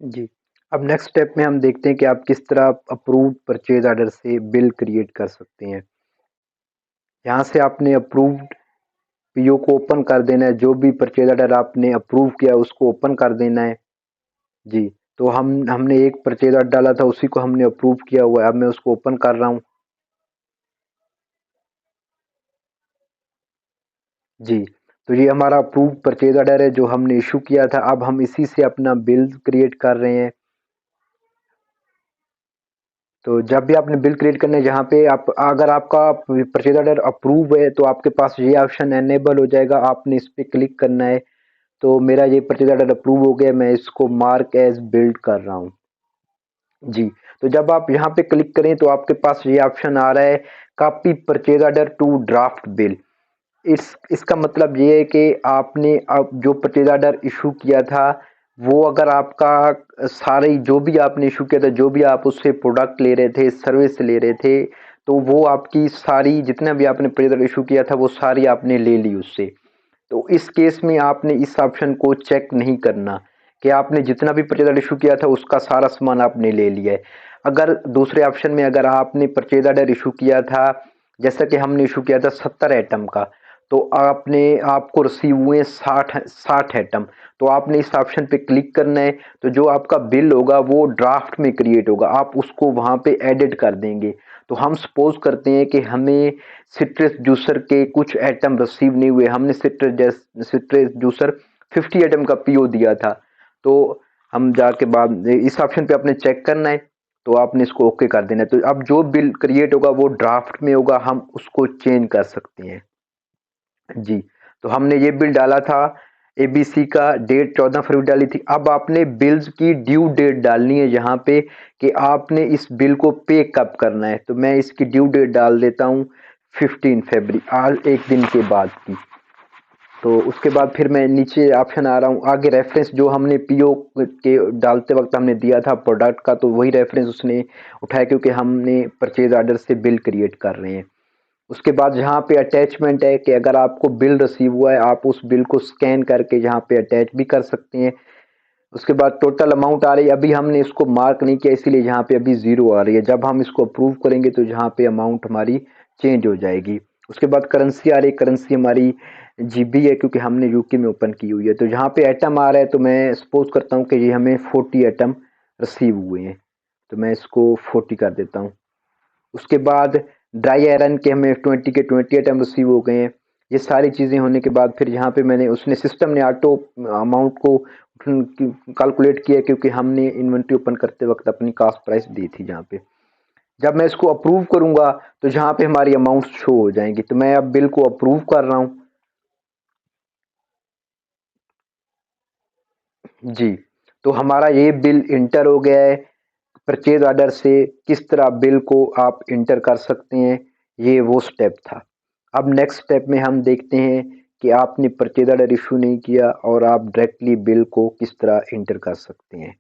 जी। अब next step में हम देखते हैं कि आप किस तरह अप्रूव्ड परचेज़ ऑर्डर से बिल क्रिएट कर सकते हैं। यहाँ से आपने अप्रूव्ड पीओ को ओपन कर देना है, जो भी परचेज़ ऑर्डर आपने अप्रूव किया उसको ओपन कर देना है। जी, तो हमने एक परचेज़ ऑर्डर डाला था, उसी को हमने अप्रूव किया हुआ है। अब मैं उसको ओपन कर रहा हूँ। जी, तो ये हमारा अप्रूव्ड परचेज़ ऑर्डर है जो हमने इश्यू किया था। अब हम इसी से अपना बिल क्रिएट कर रहे हैं। तो जब भी आपने बिल क्रिएट करना है, जहाँ पे आप अगर आपका परचेज ऑर्डर अप्रूव है तो आपके पास ये ऑप्शन एनेबल हो जाएगा, आपने इस पे क्लिक करना है। तो मेरा ये परचेज ऑर्डर अप्रूव हो गया, मैं इसको मार्क एज बिल्ड कर रहा हूँ। जी, तो जब आप यहाँ पे क्लिक करें तो आपके पास ये ऑप्शन आ रहा है, copy purchase order to draft bill. इसका मतलब ये है कि आपने अब जो परचेज ऑर्डर इशू किया था, वो अगर आपका सारे जो भी आपने इशू किया था, जो भी आप उससे प्रोडक्ट ले रहे थे, सर्विस ले रहे थे, तो वो आपकी सारी जितना भी आपने परचेज ऑर्डर इशू किया था वो सारी आपने ले ली उससे। तो इस केस में आपने इस ऑप्शन को चेक नहीं करना कि आपने जितना भी परचेज ऑर्डर इशू किया था उसका सारा सामान आपने ले लिया है। अगर दूसरे ऑप्शन में अगर आपने परचेज ऑर्डर इशू किया था, जैसा कि हमने इशू किया था 70 आइटम का, तो आपको रिसीव हुए 60 आइटम। तो आपने इस ऑप्शन पे क्लिक करना है, तो जो आपका बिल होगा वो ड्राफ्ट में क्रिएट होगा, आप उसको वहां पे एडिट कर देंगे। तो हम सपोज करते हैं कि हमें सिट्रस जूसर के कुछ आइटम रिसीव नहीं हुए, हमने सिट्रस जूसर 50 आइटम का पीओ दिया था। तो हम जाके बाद इस ऑप्शन पे अपने चेक करना है, तो आपने इसको ओके कर देना है। तो अब जो बिल क्रिएट होगा वो ड्राफ्ट में होगा, हम उसको चेंज कर सकते हैं। जी, तो हमने ये बिल डाला था, एबीसी का डेट 14 फरवरी डाली थी। अब आपने बिल्स की ड्यू डेट डालनी है यहाँ पे कि आपने इस बिल को पे कब करना है। तो मैं इसकी ड्यू डेट डाल देता हूँ 15 फरवरी, आज एक दिन के बाद की। तो उसके बाद फिर मैं नीचे ऑप्शन आ रहा हूँ आगे, रेफरेंस जो हमने पीओ के डालते वक्त हमने दिया था प्रोडक्ट का, तो वही रेफरेंस उसने उठाया क्योंकि हमने परचेज ऑर्डर से बिल क्रिएट कर रहे हैं। उसके बाद यहाँ पे अटैचमेंट है कि अगर आपको बिल रिसीव हुआ है, आप उस बिल को स्कैन करके यहाँ पे अटैच भी कर सकते हैं। उसके बाद टोटल अमाउंट आ रही है, अभी हमने इसको मार्क नहीं किया इसलिए यहाँ पे अभी ज़ीरो आ रही है। जब हम इसको अप्रूव करेंगे तो यहाँ पे अमाउंट हमारी चेंज हो जाएगी। उसके बाद करेंसी आ रही है, करेंसी हमारी जीबी है क्योंकि हमने यूके में ओपन की हुई है। तो जहाँ पे आइटम आ रहा है, तो मैं सपोज करता हूँ कि ये हमें 40 आइटम रिसीव हुए हैं, तो मैं इसको 40 कर देता हूँ। उसके बाद ड्राई आयरन के हमें 20 के 20 आइटम रिसीव हो गए हैं। ये सारी चीज़ें होने के बाद फिर यहाँ पे मैंने उसने सिस्टम ने ऑटो अमाउंट को कैलकुलेट किया क्योंकि हमने इन्वेंट्री ओपन करते वक्त अपनी कास्ट प्राइस दी थी जहाँ पे। जब मैं इसको अप्रूव करूंगा तो जहाँ पे हमारी अमाउंट शो हो जाएंगी। तो मैं अब बिल को अप्रूव कर रहा हूँ। जी, तो हमारा ये बिल इंटर हो गया है। परचेज ऑर्डर से किस तरह बिल को आप इंटर कर सकते हैं, ये वो स्टेप था। अब नेक्स्ट स्टेप में हम देखते हैं कि आपने परचेज ऑर्डर इशू नहीं किया और आप डायरेक्टली बिल को किस तरह इंटर कर सकते हैं।